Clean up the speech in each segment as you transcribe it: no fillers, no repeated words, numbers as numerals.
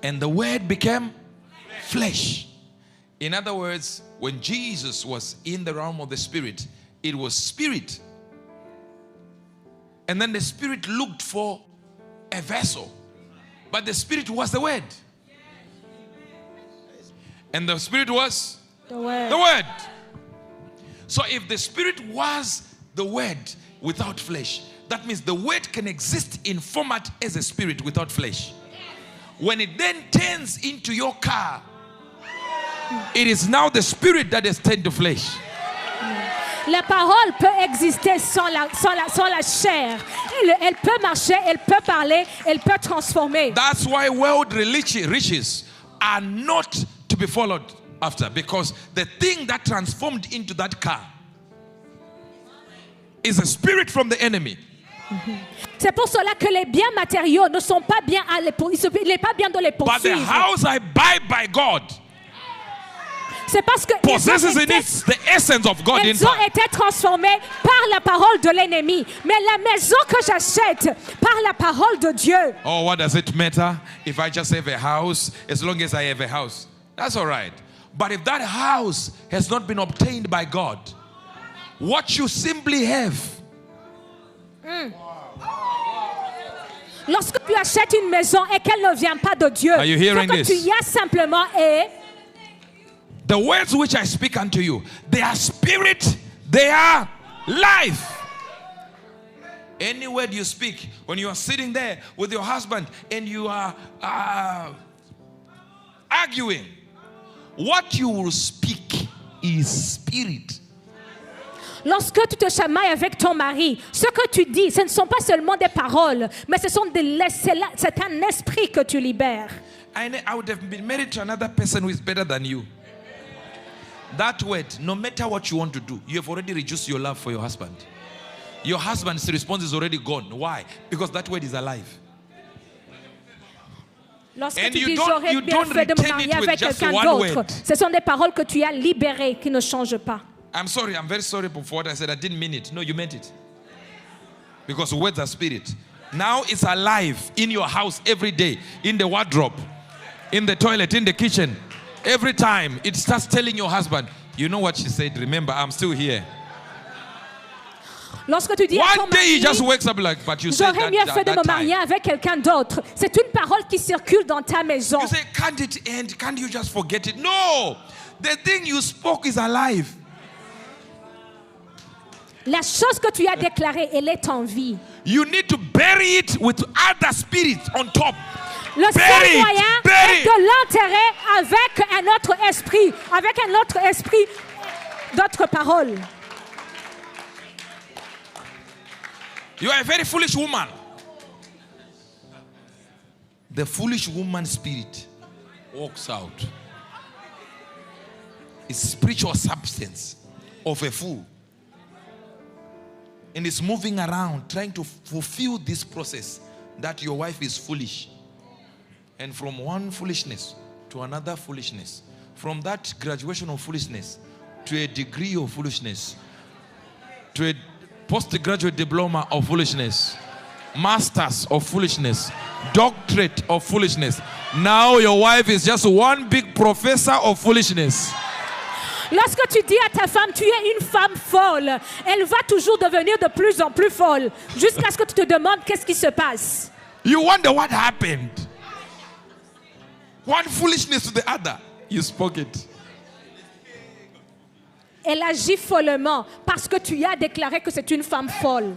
And the word became flesh. In other words, when Jesus was in the realm of the spirit, it was spirit. And then the spirit looked for a vessel. But the spirit was the word. And the spirit was The word. the word. So if the spirit was the word without flesh, that means the word can exist in format as a spirit without flesh. When it then turns into your car, it is now the spirit that has turned to flesh. La parole peut exister sans la chair. Elle peut marcher, elle peut parler, elle peut transformer. That's why world riches are not to be followed after, because the thing that transformed into that car is a spirit from the enemy. C'est pour cela que les biens matériaux ne sont pas bien il n'est pas bien de les But the poursuivre. house I buy by God C'est parce que possesses in it the essence of God elles ont inside. été transformées par la parole de l'ennemi. Mais la maison que j'achète par la parole de Dieu. Oh, what does it matter if I just have a house? As long as I have a house, that's all right. But if that house has not been obtained by God, what you simply have. Lorsque tu achètes une maison et qu'elle ne vient pas de Dieu, Are you hearing ce que this? tu y as simplement est The words which I speak unto you, they are spirit, they are life. Any word you speak when you are sitting there with your husband and you are arguing, what you will speak is spirit. lorsque tu te chamailles avec ton mari, ce que tu dis, ce ne sont pas seulement des paroles, mais c'est un esprit que tu libères. I would have been married to another person who is better than you. That word, no matter what you want to do, you have already reduced your love for your husband. Your husband's response is already gone. Why? Because that word is alive. Lorsque And tu you dis don't- j'aurais you bien don't fait de me retain it marier with avec just quelqu'un one d'autre, word. ce sont des paroles que tu as libérées qui ne changent pas. I'm sorry, I'm very sorry for what I said. I didn't mean it. No, you meant it. Because words are spirit. Now it's alive in your house every day, in the wardrobe, in the toilet, in the kitchen. Every time it starts telling your husband, you know what she said, remember, I'm still here. Lorsque tu dis à ton One day he mari, just wakes up like, but you said j'aurais mieux fait de that me marier time. avec quelqu'un d'autre. C'est une parole qui circule dans ta maison. You say, can't it end? Can't you just forget it? No! The thing you spoke is alive. La chose que tu as déclarée, elle est en vie. You need to bury it with other spirits on top. Le seul Bury it, moyen bury est de l'enterrer avec un autre esprit d'autres paroles. You are a very foolish woman. The foolish woman spirit walks out. It's spiritual substance of a fool. And it's moving around trying to fulfill this process that your wife is foolish. And from one foolishness to another foolishness. From that graduation of foolishness to a degree of foolishness. To a postgraduate diploma of foolishness. Masters of foolishness. Doctorate of foolishness. Now your wife is just one big professor of foolishness. Lorsque tu dis à ta femme, tu es une femme folle, elle va toujours devenir de plus en plus folle, jusqu'à ce que tu te demandes qu'est-ce qui se passe. You wonder what happened. One foolishness to the other. You spoke it. Elle agit follement parce que tu as déclaré que c'est une femme folle.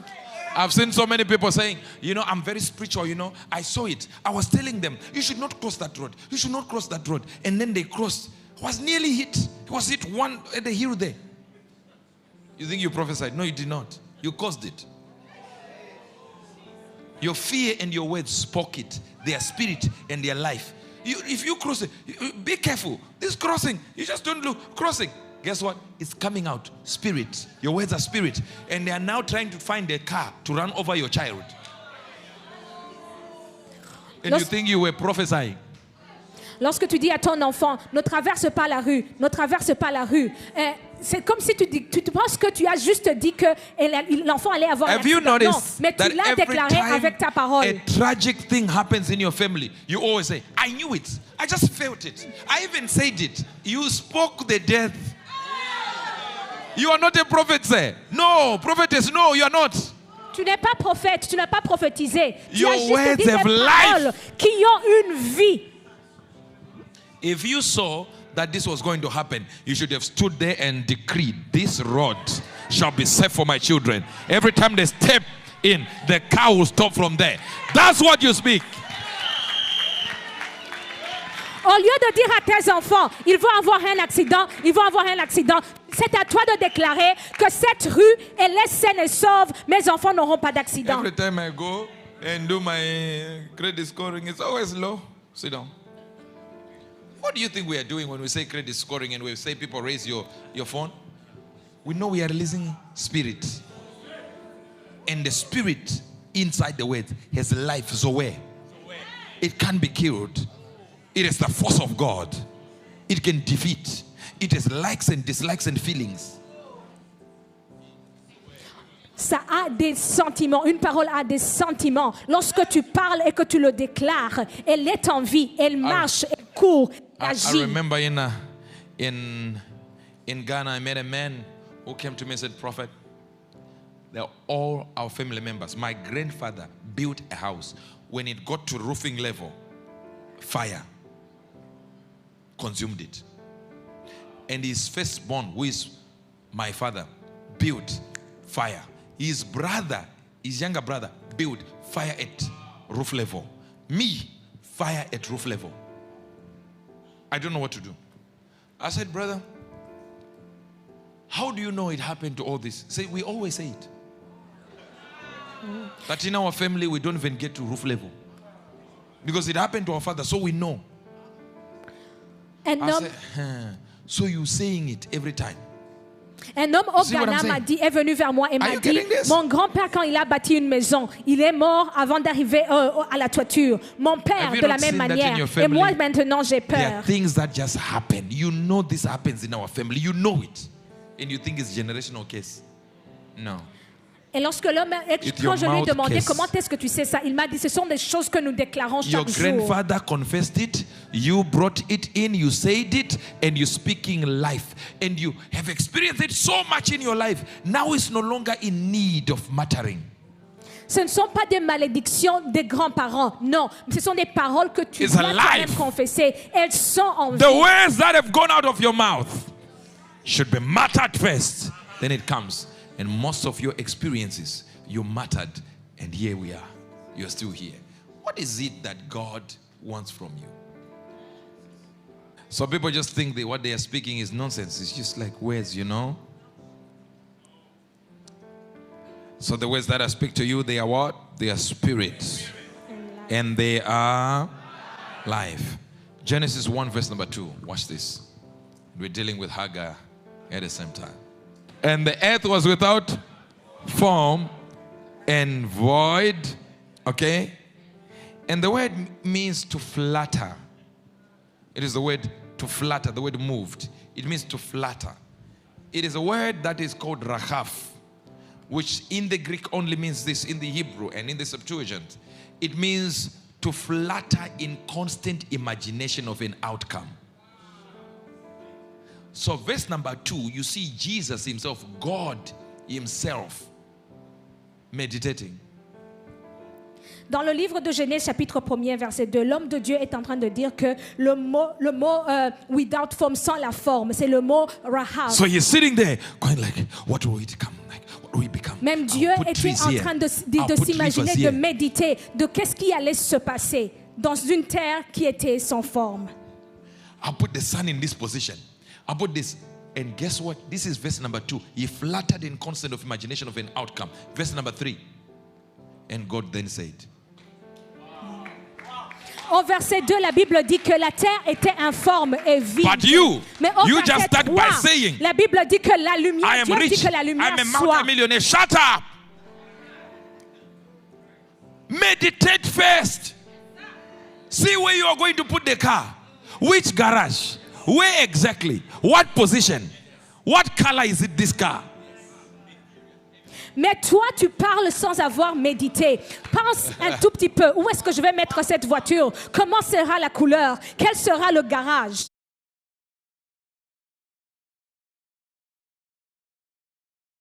I've seen so many people saying, you know, I'm very spiritual, you know. I saw it. I was telling them, you should not cross that road. You should not cross that road. And then they crossed. Was nearly hit. It was hit one at the hill there. You think you prophesied? No, you did not. You caused it. Your fear and your words spoke it. Their spirit and their life. If you cross it, be careful. This crossing, you just don't look. Crossing. Guess what? It's coming out. Spirit. Your words are spirit. And they are now trying to find a car to run over your child. And you think you were prophesying. Lorsque tu dis à ton enfant, ne traverse pas la rue, ne traverse pas la rue, c'est comme si tu penses lorsque tu as juste dit que l'enfant allait avoir un Have you accident. Non, noticed mais tu that l'as every déclaré time avec ta parole. a tragic thing happens in your family, you always say, I knew it. I just felt it. I even said it. You spoke the death. You are not a prophet, sir. No, prophetess, no, you are not. Tu n'es pas prophète, tu n'as pas prophétisé. Tu Your as juste words dit des have paroles life. qui ont une vie. If you saw that this was going to happen, you should have stood there and decreed, this rod shall be safe for my children. Every time they step in, the car will stop from there. That's what you speak. Au lieu de dire à tes enfants, ils vont avoir un accident, c'est à toi de déclarer que cette rue, elle est saine et sauve, mes enfants n'auront pas d'accident. Every time I go and do my credit scoring, it's always low. Sit down. What do you think we are doing when we say credit scoring and we say people raise your phone? We know we are releasing spirit. And the spirit inside the word has life, Zoe. It can't be killed. It is the force of God. It can defeat. It has likes and dislikes and feelings. Ça a des sentiments. Une parole a des sentiments. Lorsque tu parles et que tu le déclares, elle est en vie, elle marche, elle court, elle agit. I remember in Ghana, I met a man who came to me and said, Prophet, they're all our family members. My grandfather built a house. When it got to roofing level, fire consumed it. And his firstborn, who is my father, built fire. His brother, his younger brother, built fire at roof level. Me, fire at roof level. I don't know what to do. I said, brother, how do you know it happened to all this? Say, we always say it. That in our family, we don't even get to roof level. Because it happened to our father, so we know. I said, so you're saying it every time. Un homme au Ghana m'a dit, est venu vers moi et m'a dit, mon grand-père, quand il a bâti une maison, il est mort avant d'arriver à la toiture. Mon père, de la même manière. Et moi, maintenant, j'ai peur. There are things that just happen. You know this happens in our family. You know it. And you think it's generational case. No. Et lorsque l'homme, quand je lui ai demandé comment est-ce que tu sais ça, il m'a dit ce sont des choses que nous déclarons chaque jour. Your grandfather confessed it, you brought it in, you said it, and you're speaking life. And you have experienced it so much in your life. Now it's no longer in need of muttering. Ce ne sont pas des malédictions des grands-parents, non. Ce sont des paroles que tu dois toi-même confesser. Elles sont en vie. The words that have gone out of your mouth should be muttered first, then it comes. And most of your experiences, you mattered, and here we are. You're still here. What is it that God wants from you? So people just think that what they are speaking is nonsense. It's just like words, you know. So the words that I speak to you, they are what? They are spirits. And they are life. Genesis 1 verse number 2. Watch this. We're dealing with Hagar at the same time. And the earth was without form and void. Okay? And the word means to flatter. It is the word to flatter, the word moved. It means to flatter. It is a word that is called rachaf, which in the Greek only means this, in the Hebrew and in the Septuagint. It means to flatter in constant imagination of an outcome. So verse number 2, you see Jesus himself, God himself, meditating. Dans le livre de Genèse, chapitre 1er, verset 2, l'homme de Dieu est en train de dire que le mot without form, sans la forme, c'est le mot rahab. So he's sitting there, going like, what will it become? Like, what will it become? Même Dieu était en train de s'imaginer, de méditer, de qu'est-ce qui allait se passer dans une terre qui était sans forme. I'll put the sun in this position. I'll put this. And guess what? This is verse number 2. He flattered in constant of imagination of an outcome. Verse number 3. And God then said. Au verset 2, la Bible dit que la terre était informe et vide. But you just start 3, by saying, la Bible dit que la lumière, I am Dieu rich, dit que la lumière I'm a soit. multi-millionaire. Shut up! Meditate first. See where you are going to put the car. Which garage? Where exactly? What position? What color is it, this car? Mais toi, tu parles sans avoir médité. Pense un tout petit peu. Où est-ce que je vais mettre cette voiture? Comment sera la couleur? Quel sera le garage?